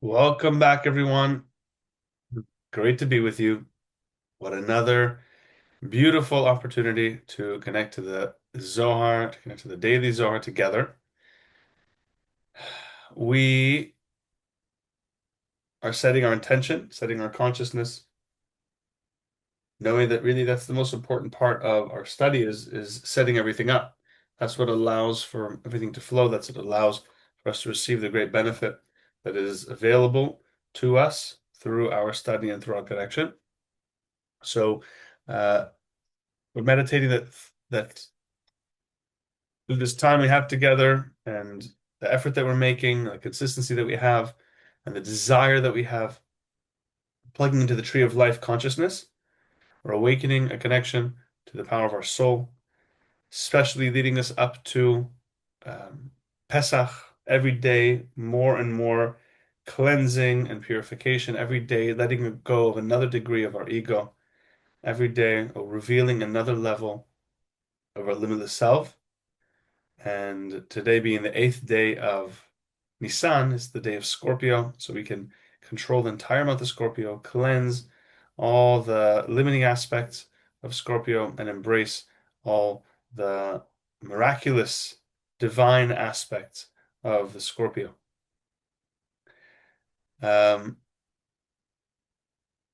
Welcome back, everyone. Great to be with you. What another beautiful opportunity to connect to the Zohar, to connect to the daily Zohar together. We are setting our intention, setting our consciousness, knowing that really that's the most important part of our study is setting everything up. That's what allows for everything to flow. That's what allows for us to receive the great benefit that is available to us through our study and through our connection. So, uh, we're meditating that through this time we have together and the effort that we're making, the consistency that we have, and the desire that we have, plugging into the tree of life consciousness, we're awakening a connection to the power of our soul, especially leading us up to um, Pesach, every day, more and more cleansing and purification, every day, letting go of another degree of our ego, every day, revealing another level of our limitless self. And today being the eighth day of Nisan is the day of Scorpio, so we can control the entire month of Scorpio, cleanse all the limiting aspects of Scorpio, and embrace all the miraculous, divine aspects of the Scorpio. Um,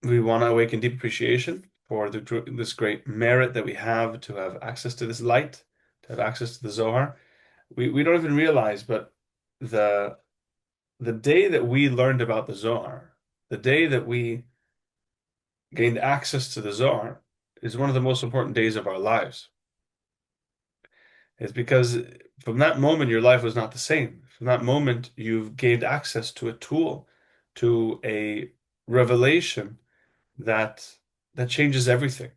we want to awaken deep appreciation for this great merit that we have to have access to this light, to have access to the Zohar. We don't even realize, but the the day that we learned about the Zohar, the day that we gained access to the Zohar, is one of the most important days of our lives. It's because from that moment, your life was not the same. From that moment, you've gained access to a tool, to a revelation that that changes everything.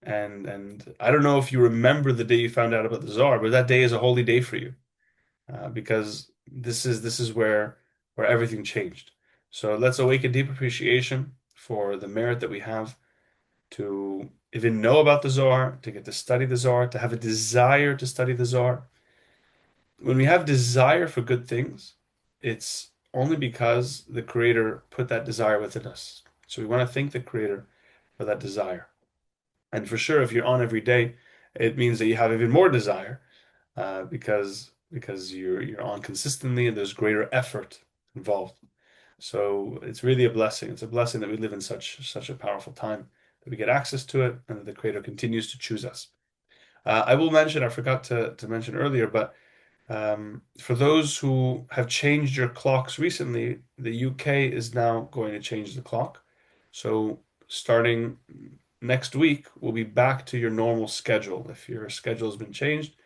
And I don't know if you remember the day you found out about the Zohar, but that day is a holy day for you. Because this is where everything changed. So let's awaken deep appreciation for the merit that we have to even know about the Zohar, to get to study the Zohar, to have a desire to study the Zohar. When we have desire for good things, it's only because the Creator put that desire within us. So we want to thank the Creator for that desire. And for sure, if you're on every day, it means that you have even more desire because you're on consistently and there's greater effort involved. So it's really a blessing. It's a blessing that we live in such a powerful time that we get access to it and that the Creator continues to choose us. I will mention, I forgot to mention earlier, but for those who have changed your clocks recently, the UK is now going to change the clock. So starting next week, we'll be back to your normal schedule. If your schedule has been changed,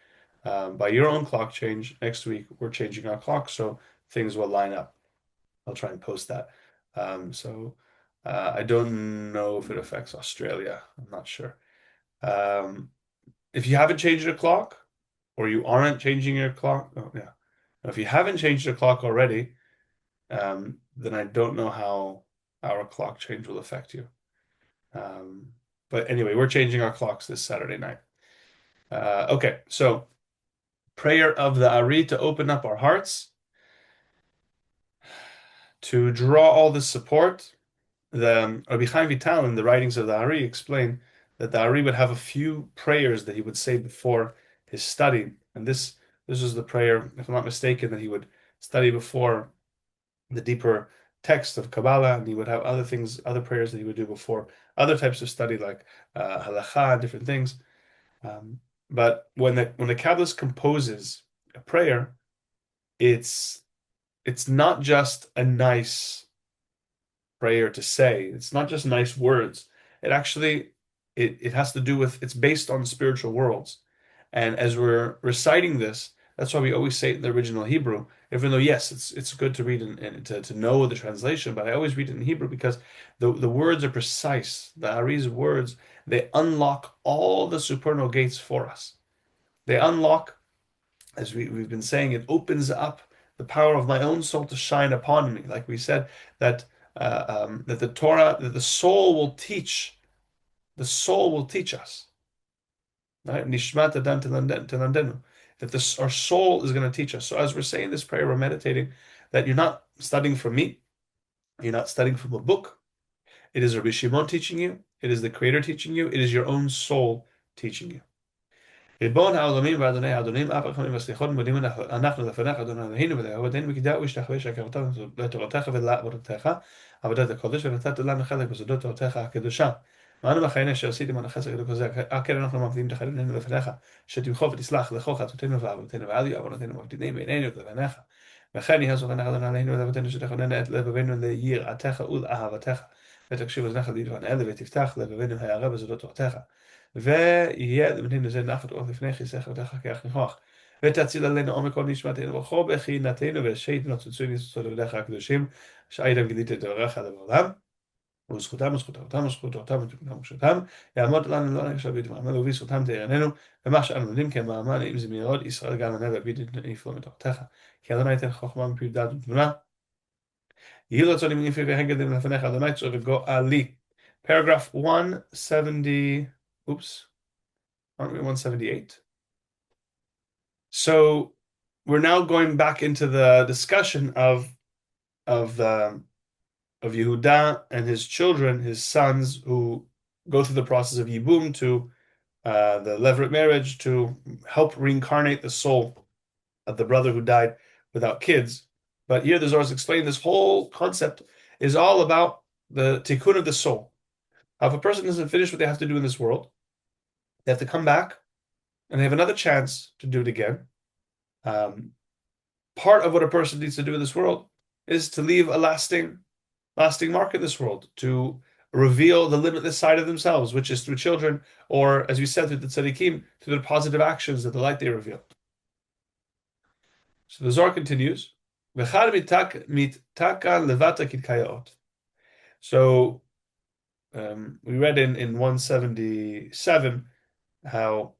by your own clock change, next week we're changing our clock, so things will line up. I'll try and post that. I don't know if it affects Australia. I'm not sure. Um, if you haven't changed your clock, or you aren't changing your clock, oh yeah. If you haven't changed your clock already, then I don't know how our clock change will affect you. Um, but anyway, we're changing our clocks this Saturday night. Okay, so prayer of the Ari to open up our hearts, to draw all this support. The Rabbi Chaim Vital in the writings of the Ari explain that the Ari would have a few prayers that he would say before his study, and this was the prayer, if I'm not mistaken, that he would study before the deeper text of Kabbalah, and he would have other things, other prayers that he would do before other types of study like halacha and different things. Um, but when the Kabbalist composes a prayer, it's it's not just a nice prayer to say. It's not just nice words. It actually it has to do with it's based on spiritual worlds. And as we're reciting this, that's why we always say it in the original Hebrew, even though yes, it's good to read and to know the translation, but I always read it in Hebrew because the words are precise. The Ari's words, they unlock all the supernal gates for us. They unlock, as we've been saying, it opens up the power of my own soul to shine upon me. Like we said, that that the Torah, that the soul will teach us. Right? Nishmat adam telandenu. That our soul is going to teach us. So as we're saying this prayer, we're meditating that you're not studying for me. You're not studying from a book. It is Rav Shimon teaching you. It is the Creator teaching you. It is your own soul teaching you. ריבון העולמים ואדוני האדונים, אף רחמים וסליחות, מודים אנחנו לפניך, אדוני אלוהינו ולאהובתנו, וכדאי ושתחווה שהקרבתנו לתורתך ולעבודתך, עבודת הקודש, ונתת לנו חלק בסודות תורתך הקדושה. ואנו בחיים אשר עשיתם על החסד הגדול כזה, כן אנחנו מעבדים תחתינו לפניך, שתמחו ותסלח לכל חטאותינו ועוונותינו, ואל יהיו עוונותינו מבדילים בעינינו ולפניך. וכן יהיה זוכרנך אדוני עלינו ולאבותינו, שתכונן את לבבינו ליראתך ולאהבתך, ותקשיב אוזנך לדברי אלה, ותפתח לבבינו הערה בסודות תורתך. ויהיה למדינו זה נחת רוח לפני כיסך ותחכך ניחוח. ותציל עלינו עומק כל נשמתנו וכל בחינתנו ושהית נוצצוי ניסוצות עבדיך הקדושים, שהייתם גידית את דבריך לעולם. וזכותם וזכותם וזכותם ותקנם ושתם, יעמוד לנו לא נגשל ויתמעמד ובזכותם תהרננו, ומה שאנו יודעים כמאמן אם זה מאוד ישראל גם לנבא בידי נפלא מתורתך. כי אדוני ייתן חוכמה מפי דעת ותבונה. יהי רצון עם נפי והגדים לפניך אדוני צור וגואלי. Paragraph 170, oops, aren't we 178? So we're now going back into the discussion of Yehuda and his children, his sons, who go through the process of Yibum to the Levirate marriage to help reincarnate the soul of the brother who died without kids. But here the Zohar is explaining this whole concept is all about the tikkun of the soul. If a person doesn't finish what they have to do in this world, they have to come back and they have another chance to do it again. Part of what a person needs to do in this world is to leave a lasting mark in this world, to reveal the limitless side of themselves, which is through children, or as we said, through the tzaddikim, through their positive actions, the light they reveal. So the Zohar continues. So we read in 177 how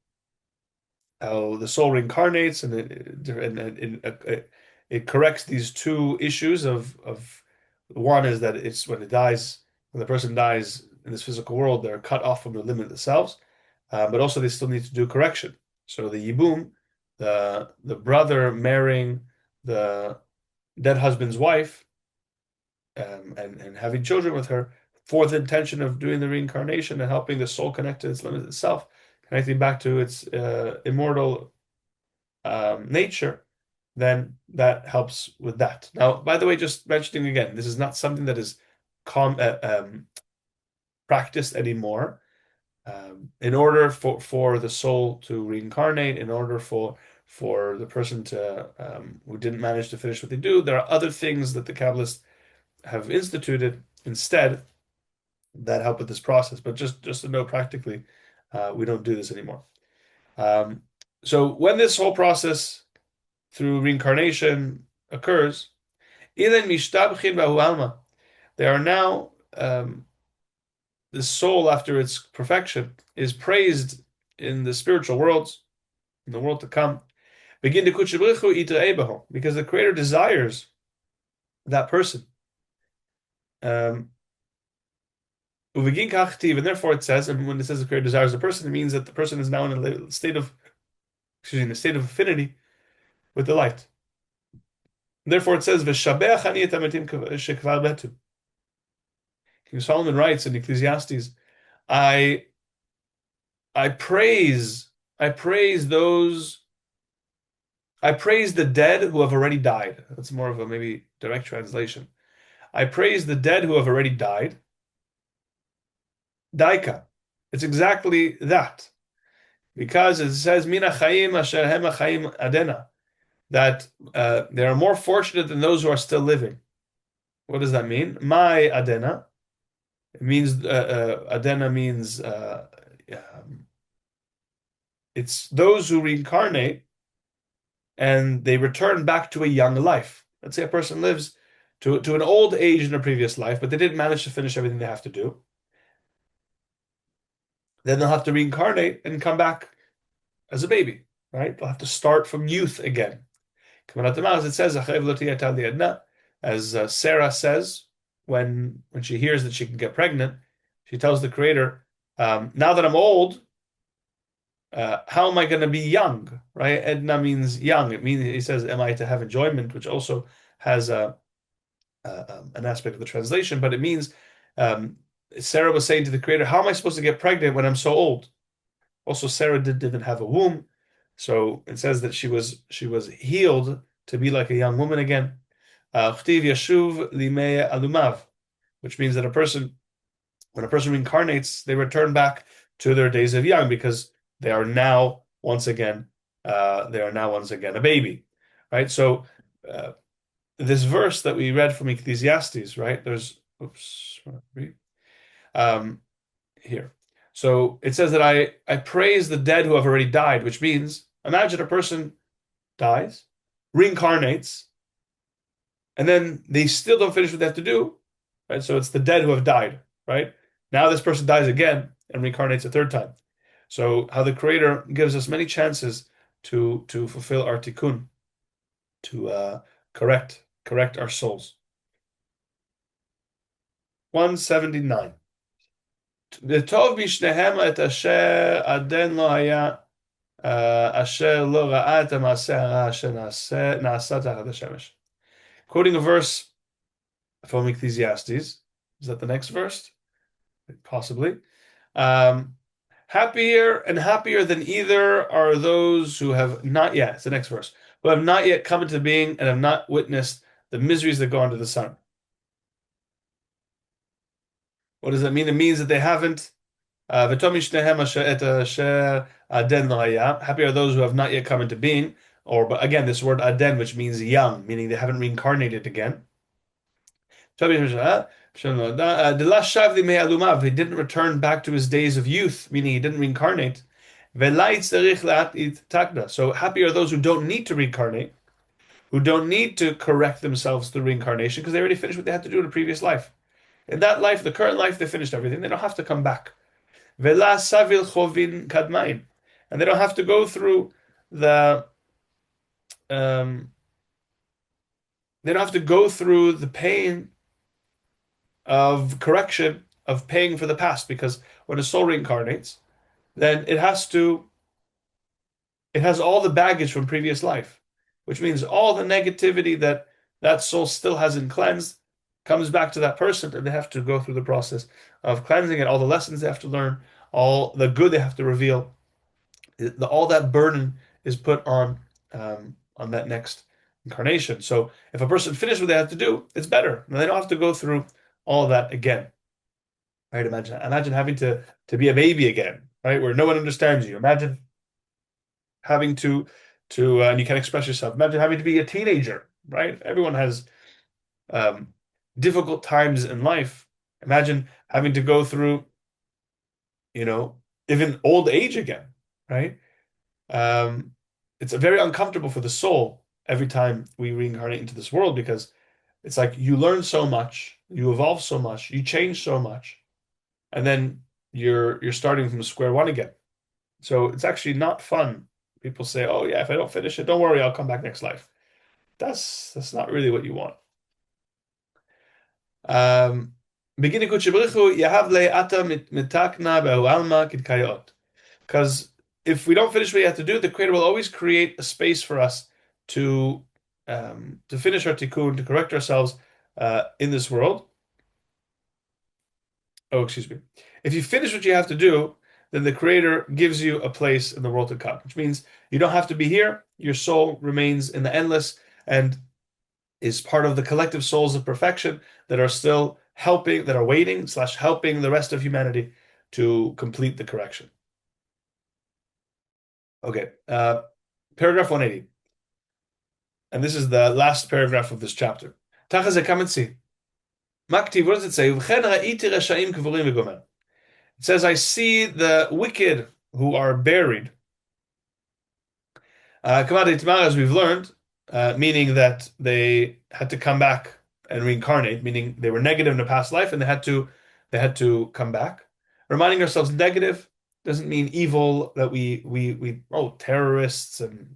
the soul reincarnates and it corrects these two issues of one is that it's when the person dies in this physical world, they're cut off from the limit themselves, but also they still need to do correction. So the Yibum, the brother marrying the dead husband's wife and having children with her for the intention of doing the reincarnation and helping the soul connect to its limit itself, connecting back to its immortal nature, then that helps with that. Now, by the way, just mentioning again, this is not something that is practiced anymore. In order for the soul to reincarnate, in order for the person to who didn't manage to finish what they do, there are other things that the Kabbalists have instituted instead that help with this process. But just to know practically, we don't do this anymore. So when this whole process through reincarnation occurs, they are now the soul after its perfection is praised in the spiritual worlds, in the world to come. Because the Creator desires that person. And therefore it says, and when it says the Creator desires the person, it means that the person is now in a state of affinity with the light. Therefore it says, King Solomon writes in Ecclesiastes, I praise the dead who have already died. That's more of a maybe direct translation. I praise the dead who have already died. Daika. It's exactly that. Because it says, Mina chayim asher hem chayim adena, that they are more fortunate than those who are still living. What does that mean? My adena. It means adena means it's those who reincarnate and they return back to a young life. Let's say a person lives to an old age in a previous life, but they didn't manage to finish everything they have to do. Then they'll have to reincarnate and come back as a baby, right? They'll have to start from youth again. It says, as Sarah says, when she hears that she can get pregnant, she tells the Creator, now that I'm old, how am I going to be young? Right? Edna means young. It means, he says, am I to have enjoyment, which also has a an aspect of the translation, but it means Sarah was saying to the Creator, "How am I supposed to get pregnant when I'm so old?" Also, Sarah didn't have a womb, so it says that she was healed to be like a young woman again. Ch'tiv yashuv limei alumav, which means that when a person reincarnates, they return back to their days of young because they are now once again a baby, right? So this verse that we read from Ecclesiastes, right? Um, here. So it says that I praise the dead who have already died, which means imagine a person dies, reincarnates, and then they still don't finish what they have to do, right? So it's the dead who have died, right? Now this person dies again and reincarnates a third time. So how the Creator gives us many chances to fulfill our tikkun, to correct our souls. 179. וטוב בשניהם את אשר עדן לא היה, אשר לא ראה את המעשה הרע אשר נעשה תחת השמש. Quoting a verse from Ecclesiastes. Is that the next verse? Possibly. Happier and happier than either are those who have not yet, it's the next verse, who have not yet come into being and have not witnessed the miseries that go under the sun. What does that mean? It means that they haven't. Happy are those who have not yet come into being, but again, this word aden, which means young, meaning they haven't reincarnated again. He didn't return back to his days of youth, meaning he didn't reincarnate. So happy are those who don't need to reincarnate, who don't need to correct themselves through reincarnation, because they already finished what they had to do in a previous life. In that life, the current life, they finished everything. They don't have to come back. And they don't have to go through the pain of correction, of paying for the past, because when a soul reincarnates, then it has all the baggage from previous life, which means all the negativity that soul still hasn't cleansed comes back to that person, and they have to go through the process of cleansing it, all the lessons they have to learn, all the good they have to reveal. All that burden is put on that next incarnation. So if a person finishes what they have to do, it's better. And they don't have to go through all that again. Right? Imagine having to be a baby again, right? Where no one understands you. Imagine having to and you can't express yourself. Imagine having to be a teenager, right? Everyone has difficult times in life. Imagine having to go through, even old age again, right? It's very uncomfortable for the soul every time we reincarnate into this world, because it's like you learn so much, you evolve so much, you change so much, and then you're starting from square one again. So it's actually not fun. People say, "Oh yeah, if I don't finish it, don't worry, I'll come back next life." That's not really what you want. Beginning because if we don't finish what we have to do, the Creator will always create a space for us to finish our tikkun, to correct ourselves in this world. Oh, excuse me. If you finish what you have to do, then the Creator gives you a place in the world to come, which means you don't have to be here. Your soul remains in the endless and is part of the collective souls of perfection that are still helping, that are waiting / helping the rest of humanity to complete the correction. Okay, paragraph 180. And this is the last paragraph of this chapter. Tachas come and see. Maktiv, what does it say? It says, I see the wicked who are buried. As we've learned, meaning that they had to come back and reincarnate, meaning they were negative in the past life and they had to come back. Reminding ourselves negative doesn't mean evil, that we terrorists and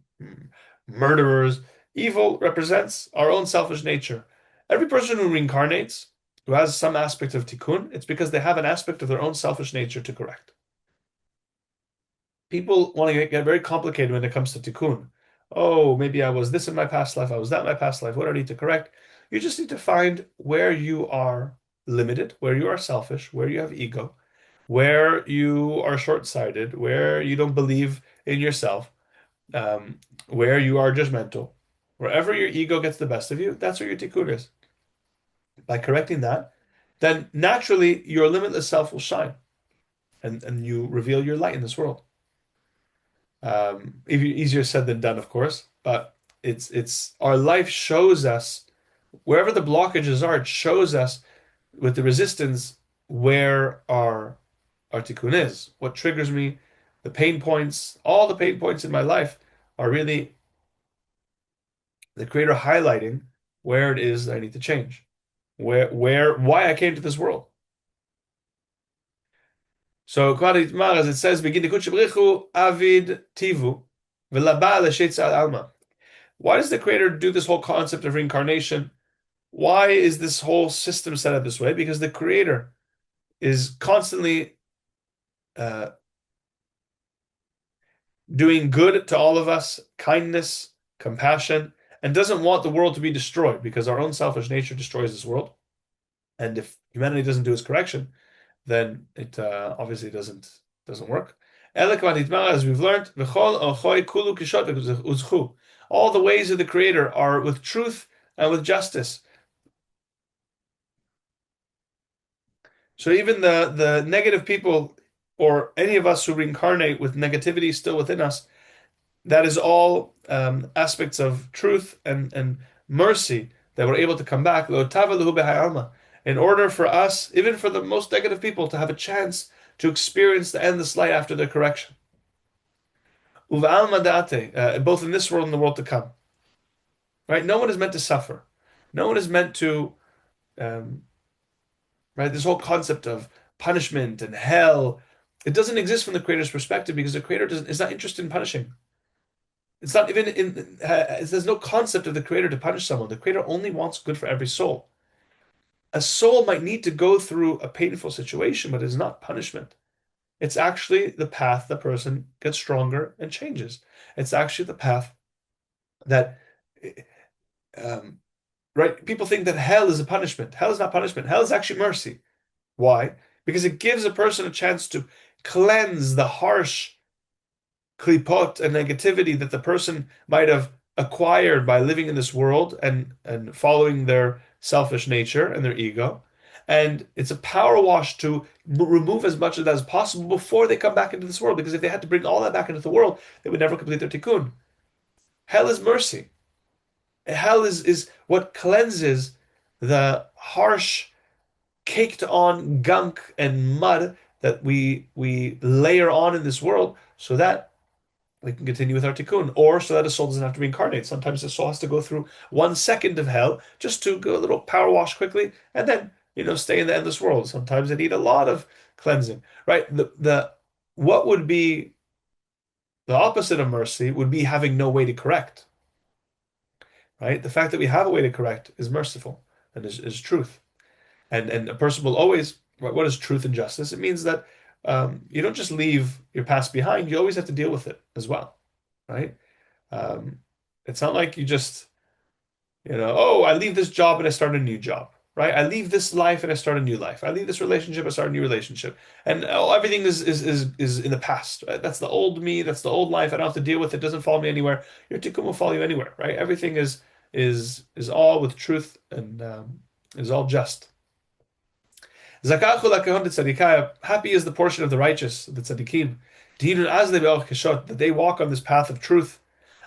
murderers. Evil represents our own selfish nature. Every person who reincarnates, who has some aspect of tikkun, it's because they have an aspect of their own selfish nature to correct. People want to get very complicated when it comes to tikkun. Oh, maybe I was this in my past life, I was that in my past life. What do I need to correct? You just need to find where you are limited, where you are selfish, where you have ego, where you are short-sighted, where you don't believe in yourself, where you are judgmental. Wherever your ego gets the best of you, that's where your tikkun is. By correcting that, then naturally your limitless self will shine and you reveal your light in this world. Easier said than done, of course, but it's our life shows us wherever the blockages are, it shows us with the resistance where our tikkun is, what triggers me, the pain points, all the pain points in my life are really the creator highlighting where it is that I need to change, why I came to this world. So, as it says, begin to avid tivu, alma. Why does the creator do this whole concept of reincarnation? Why is this whole system set up this way? Because the creator is constantly uh, doing good to all of us, kindness, compassion, and doesn't want the world to be destroyed because our own selfish nature destroys this world. And if humanity doesn't do its correction, then it obviously doesn't work. As we've learned, all the ways of the Creator are with truth and with justice. So even the negative people, or any of us who reincarnate with negativity still within us, that is all aspects of truth and mercy that we're able to come back. In order for us, even for the most negative people, to have a chance to experience the endless light after their correction. Both in this world and the world to come. Right? No one is meant to suffer. No one is meant to, um, right? This whole concept of punishment and hell, it doesn't exist from the Creator's perspective because the Creator is not interested in punishing. It's not even in, there's no concept of the Creator to punish someone. The Creator only wants good for every soul. A soul might need to go through a painful situation, but it's not punishment. It's actually the path the person gets stronger and changes. It's actually the path that, um, right? People think that hell is a punishment. Hell is not punishment. Hell is actually mercy. Why? Because it gives a person a chance to cleanse the harsh klipot and negativity that the person might have acquired by living in this world and following their selfish nature and their ego. And it's a power wash to remove as much of that as possible before they come back into this world. Because if they had to bring all that back into the world, they would never complete their tikkun. Hell is mercy. Hell is what cleanses the harsh, caked on gunk and mud that we layer on in this world so that we can continue with our tikkun, or so that a soul doesn't have to reincarnate. Sometimes the soul has to go through 1 second of hell just to go a little power wash quickly, and then stay in the endless world. Sometimes they need a lot of cleansing, right? The what would be the opposite of mercy would be having no way to correct, right? The fact that we have a way to correct is merciful and is truth, and a person will always. What is truth and justice? It means that you don't just leave your past behind; you always have to deal with it as well, right? Um, it's not like you just, oh, I leave this job and I start a new job, right? I leave this life and I start a new life. I leave this relationship, I start a new relationship. And everything is in the past, right? That's the old me, that's the old life. I don't have to deal with it. It doesn't follow me anywhere. Your tikkun will follow you anywhere, right? Everything is all with truth and is all just. Happy is the portion of the righteous, the tzaddikim, that they walk on this path of truth.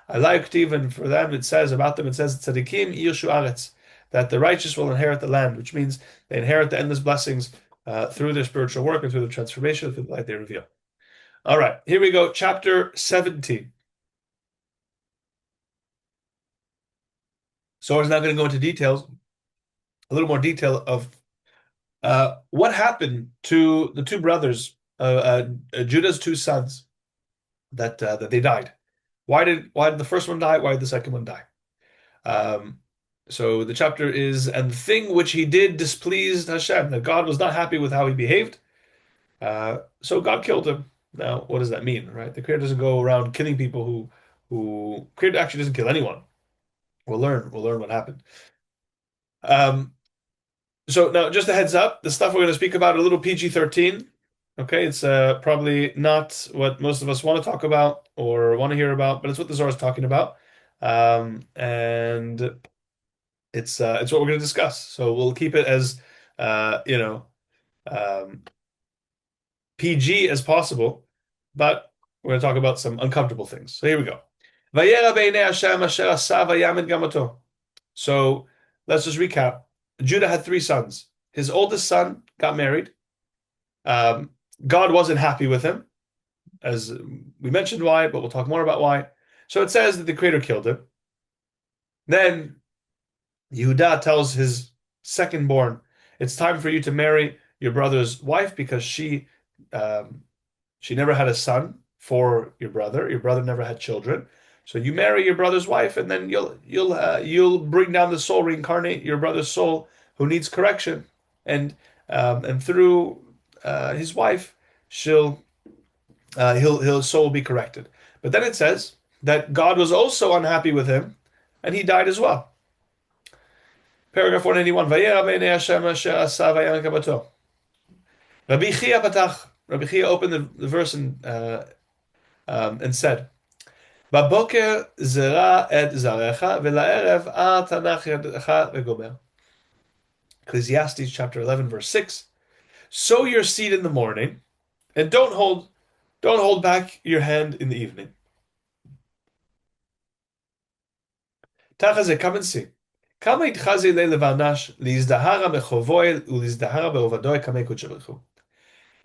I like even for them it says about them, it says tzaddikim yishu aretz, that the righteous will inherit the land, which means they inherit the endless blessings through their spiritual work and through the transformation, through the light they reveal. All right, here we go, chapter 17. So I was now going to go into details, a little more detail of what happened to the two brothers, Judah's two sons, that they died. Why did the first one die? Why did the second one die? Um, so the chapter is, and the thing which he did displeased Hashem, that God was not happy with how he behaved. So God killed him. Now, what does that mean, right? The Creator doesn't go around killing people who Creator actually doesn't kill anyone. We'll learn what happened. Um, so now, just a heads up, the stuff we're going to speak about a little PG-13. Okay, it's probably not what most of us want to talk about or want to hear about, but it's what the Zohar is talking about, and it's what we're going to discuss. So we'll keep it as you know um, PG as possible, but we're going to talk about some uncomfortable things. So here we go. Vayera b'nei Hashem asher asa vayamin gamato. So let's just recap. Judah had three sons. His oldest son got married. Um, God wasn't happy with him, as we mentioned why, but we'll talk more about why. So it says that the Creator killed him. Then Yehuda tells his second born, "It's time for you to marry your brother's wife because um, she never had a son for your brother. Your brother never had children. So you marry your brother's wife, and then you'll bring down the soul, reincarnate your brother's soul who needs correction, and through his wife, she'll his soul will be corrected." But then it says that God was also unhappy with him, and he died as well. Paragraph 181. Vayera b'nei Hashem asher asa vayam kabato. Rabbi Chia patach. Rabbi Chia opened the verse and said, "Baboker zera et zarecha, v'la'erev al tanach yadecha v'gomer." Ecclesiastes chapter 11, verse 6. Sow your seed in the morning, and don't hold back your hand in the evening. Tachaze, come and see. Kama itchaze le'levanash lizdahara mechovoy ulizdahara be'ovadoy kamei kutshabrichu.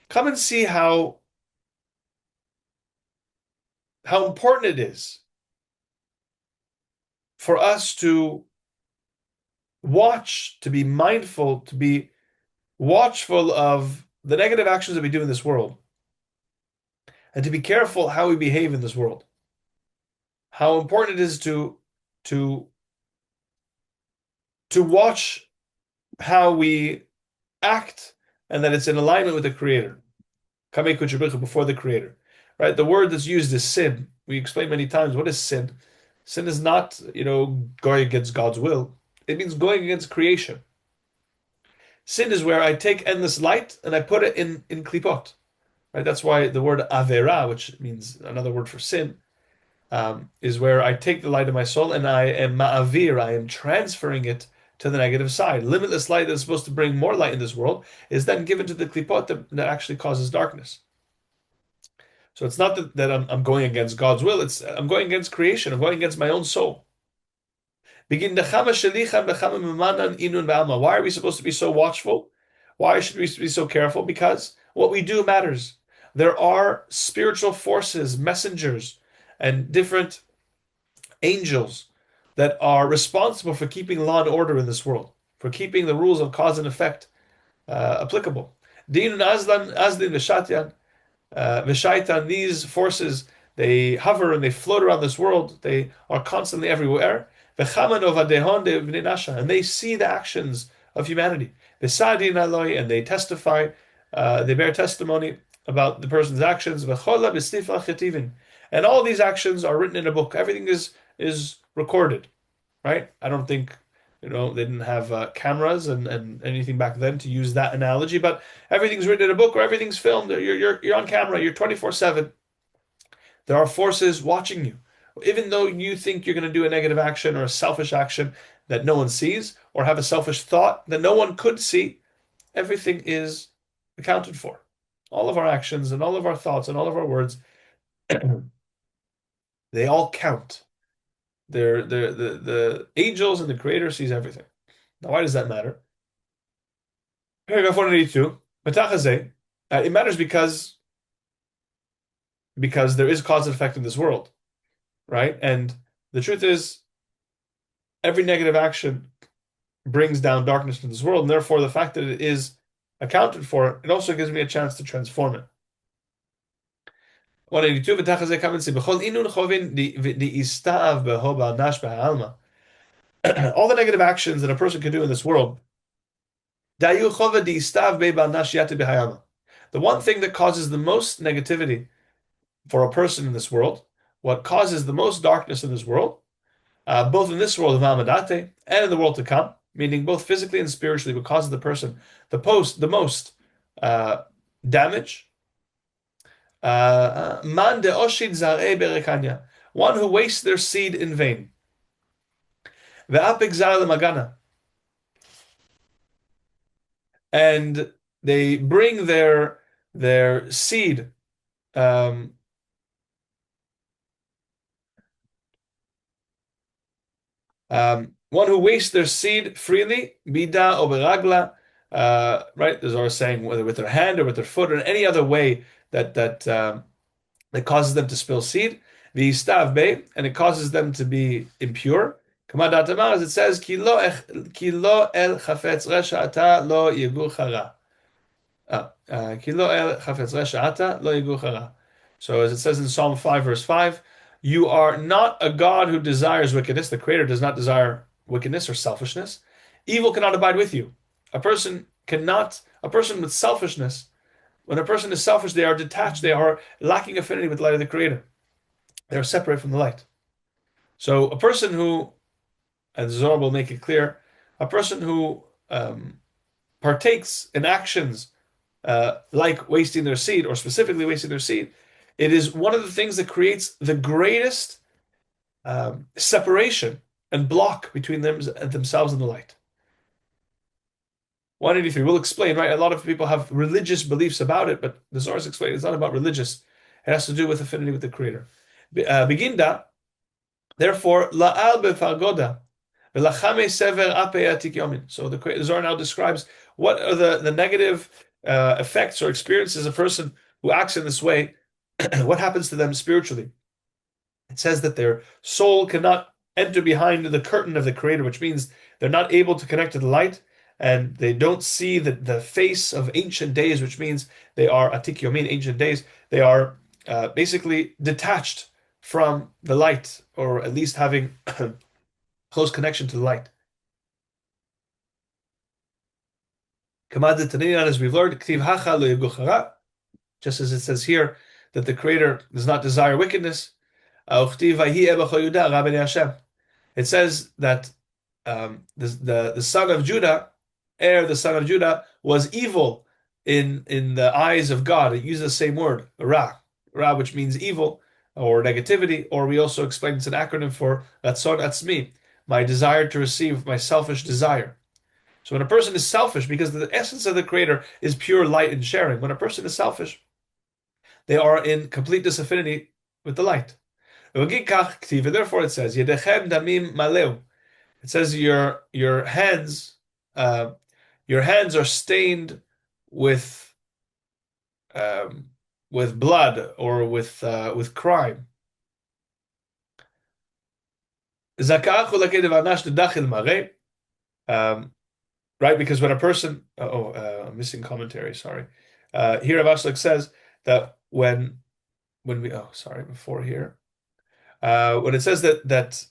Come and see how important it is for us to watch, to be mindful, to be watchful of the negative actions that we do in this world, and to be careful how we behave in this world. How important it is to watch how we act, and that it's in alignment with the Creator. Kamei kutshabrichu, before the Creator. Right? The word that's used is sin. We explained many times, what is sin? Sin is not, going against God's will. It means going against creation. Sin is where I take endless light and I put it in klipot. Right? That's why the word avera, which means another word for sin, is where I take the light of my soul and I am ma'avir, I am transferring it to the negative side. Limitless light that's supposed to bring more light in this world is then given to the klipot that actually causes darkness. So it's not that I'm going against God's will, I'm going against creation, I'm going against my own soul. Why are we supposed to be so watchful? Why should we be so careful? Because what we do matters. There are spiritual forces, messengers, and different angels that are responsible for keeping law and order in this world, for keeping the rules of cause and effect applicable. Din Aslan, Aslin Vishatyan, Vishaitan, these forces, they hover and they float around this world. They are constantly everywhere. And they see the actions of humanity. And they testify, they bear testimony about the person's actions. And all these actions are written in a book. Everything is recorded, right? I don't think they didn't have cameras and anything back then to use that analogy, but everything's written in a book or everything's filmed. You're on camera. You're 24/7. There are forces watching you. Even though you think you're going to do a negative action or a selfish action that no one sees, or have a selfish thought that no one could see, everything is accounted for. All of our actions and all of our thoughts and all of our words, they all count. The angels and the Creator sees everything. Now, why does that matter? Paragraph 182. It matters because there is cause and effect in this world, right? And the truth is, every negative action brings down darkness in this world, and therefore the fact that it is accounted for, it also gives me a chance to transform it. 182. All the negative actions that a person can do in this world, the one thing that causes the most negativity for a person in this world, what causes the most darkness in this world, both in this world of Amadate and in the world to come, meaning both physically and spiritually, what causes the person the most uh, damage. Man de oshid zarei berekanya, one who wastes their seed in vain. Ve'apik zar magana, and they bring their seed. Um, One who wastes their seed freely, bida or beragla, right? The Zohar is saying whether with their hand or with their foot or in any other way that causes them to spill seed, v'istav be, and it causes them to be impure. Kama datamar, as it says, ki lo el chafetz resha ata lo yigur chara. Ki lo el chafetz resha ata lo yigur chara. So as it says in Psalm 5, verse 5, you are not a God who desires wickedness. The Creator does not desire wickedness or selfishness. Evil cannot abide with you. A person with selfishness, when a person is selfish, they are detached, they are lacking affinity with the light of the Creator. They are separate from the light. So a person who, and Zohar will make it clear, a person who partakes in actions like wasting their seed, or specifically wasting their seed, it is one of the things that creates the greatest separation and block between themselves and the light. 183. We'll explain, right? A lot of people have religious beliefs about it, but the Zohar is explaining it's not about religious. It has to do with affinity with the Creator. Beginda, therefore, la'al befargoda, v'lachame sever ape atik yomin. So the Zohar now describes what are the negative effects or experiences a person who acts in this way, what happens to them spiritually. It says that their soul cannot enter behind the curtain of the Creator, which means they're not able to connect to the light, and they don't see the face of ancient days, which means they are atik yomin, ancient days. They are basically detached from the light, or at least having close connection to the light. As we've learned, just as it says here, that the Creator does not desire wickedness. It says that the son of Judah, the son of Judah, was evil in the eyes of God. It uses the same word, ra, which means evil or negativity, or we also explain it's an acronym for ratzon atzmi, my desire to receive, my selfish desire. So when a person is selfish, because the essence of the Creator is pure light and sharing, when a person is selfish, they are in complete disaffinity with the light. Therefore, it says, "Yedechem damim maleu." It says uh, your hands are stained with blood or with crime. Right, because when a person, I'm missing commentary. Sorry. Here, Rav Shimon says that when we, before here, when it says that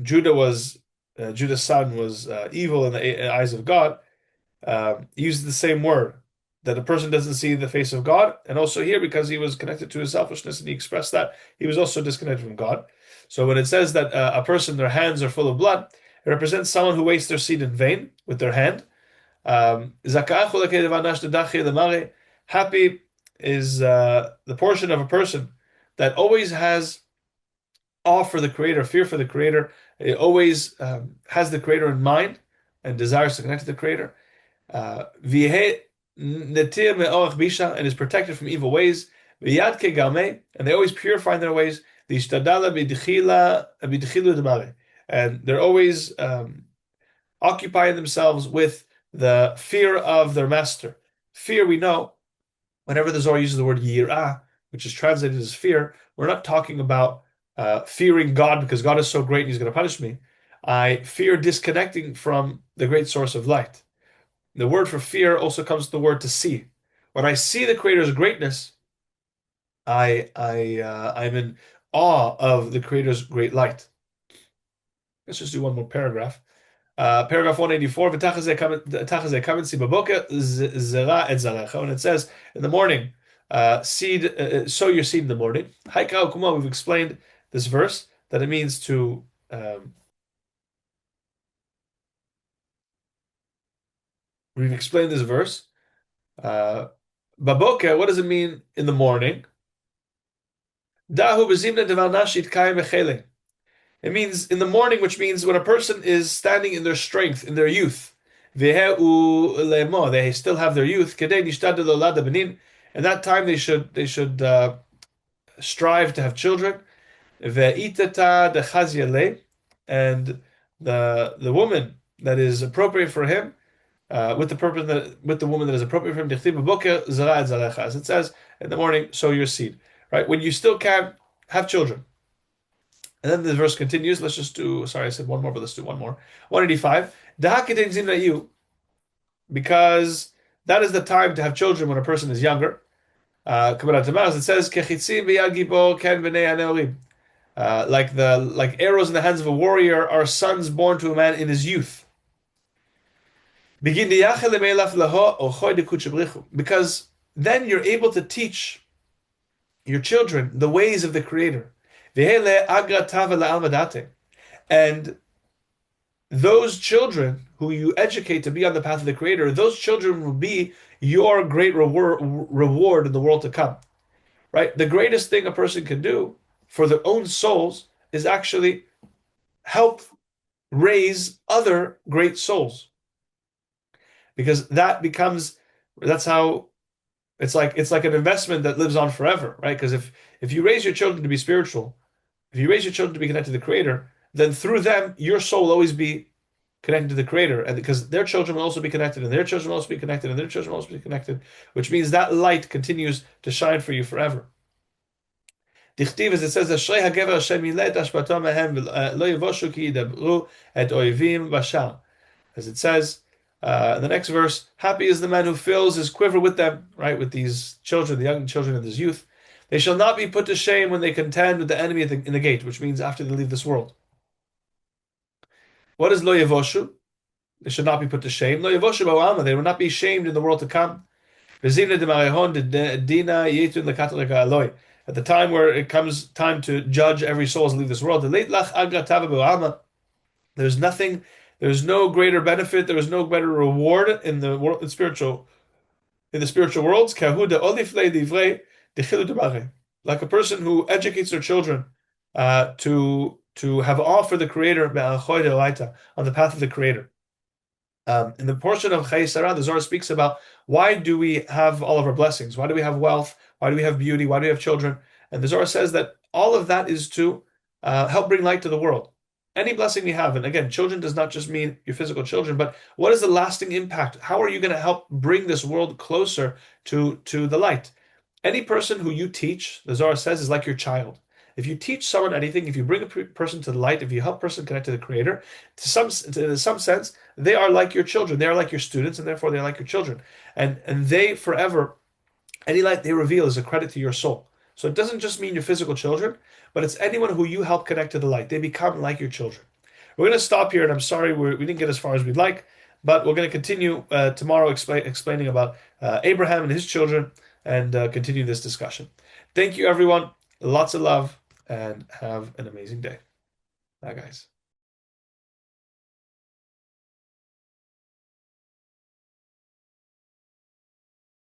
Judah's son was evil in the eyes of God, he uses the same word, that a person doesn't see the face of God, and also here because he was connected to his selfishness and he expressed that, he was also disconnected from God. So when it says that a person, their hands are full of blood, it represents someone who wastes their seed in vain with their hand. Happy is the portion of a person that always has awe for the Creator, fear for the Creator. It always has the Creator in mind and desires to connect to the Creator. And is protected from evil ways. And they always purify in their ways. And they're always occupying themselves with the fear of their master. Fear, we know, whenever the Zohar uses the word yirah, which is translated as fear, we're not talking about fearing God because God is so great and He's going to punish me. I fear disconnecting from the great source of light. The word for fear also comes to the word to see. When I see the Creator's greatness, I'm in awe of the Creator's great light. Let's just do one more paragraph. Paragraph 184. When it says in the morning, sow your seed in the morning. We've explained this verse that it means to We've explained this verse. Uh, Baboke, what does it mean in the morning? Dahu bezimna deval nashit kayim echele. It means in the morning, which means when a person is standing in their strength, in their youth. Ve'eu lemo, they still have their youth. Kedei nishtad lo lada benin. In that time, they should strive to have children. Ve'itata dechazia le, and the woman that is appropriate for him, with the purpose that with the woman that is appropriate for him. Dichtiv b'boker zarad zalecha, as it says in the morning, sow your seed. Right when you still can have children. And then the verse continues. Let's just do. Sorry, I said one more, but let's do one more. 185. Dahakidin zimna, because that is the time to have children when a person is younger. Kabbalah it says kechitzim b'yad gibor ken b'nei haneorim. Like arrows in the hands of a warrior are sons born to a man in his youth. Because then you're able to teach your children the ways of the Creator. And those children who you educate to be on the path of the Creator, those children will be your great reward in the world to come. Right? The greatest thing a person can do for their own souls is actually help raise other great souls. Because that's how it's like an investment that lives on forever, right? Because if you raise your children to be spiritual, if you raise your children to be connected to the Creator, then through them your soul will always be connected to the Creator, and because their children will also be connected, and their children will also be connected, and their children will also be connected, which means that light continues to shine for you forever. Dichtiv, as it says, "Ashrei hagever Hashem yilet ashpato mehem lo yivoshu ki yidabru et oivim bashar." As it says in the next verse, happy is the man who fills his quiver with them, right? With these children, the young children of his youth. They shall not be put to shame when they contend with the enemy in the gate, which means after they leave this world. What is lo yevoshu? They should not be put to shame. Lo yevoshu ba'alma. They will not be shamed in the world to come. At the time where it comes time to judge every soul as leave this world, there's nothing, there's no greater benefit, there is no better reward in the world, in the spiritual worlds. Like a person who educates their children to have awe for the Creator on the path of the Creator. In the portion of Chayei Sarah, the Zohar speaks about why do we have all of our blessings? Why do we have wealth? Why do we have beauty? Why do we have children? And the Zohar says that all of that is to help bring light to the world. Any blessing we have, and again, children does not just mean your physical children, but what is the lasting impact? How are you going to help bring this world closer to the light? Any person who you teach, the Zohar says, is like your child. If you teach someone anything, if you bring a person to the light, if you help a person connect to the Creator, to some sense, they are like your children. They are like your students, and therefore they are like your children. And they forever, any light they reveal is a credit to your soul. So it doesn't just mean your physical children, but it's anyone who you help connect to the light. They become like your children. We're going to stop here, and I'm sorry we didn't get as far as we'd like, but we're going to continue tomorrow explaining about Abraham and his children and continue this discussion. Thank you, everyone. Lots of love, and have an amazing day. Bye, guys.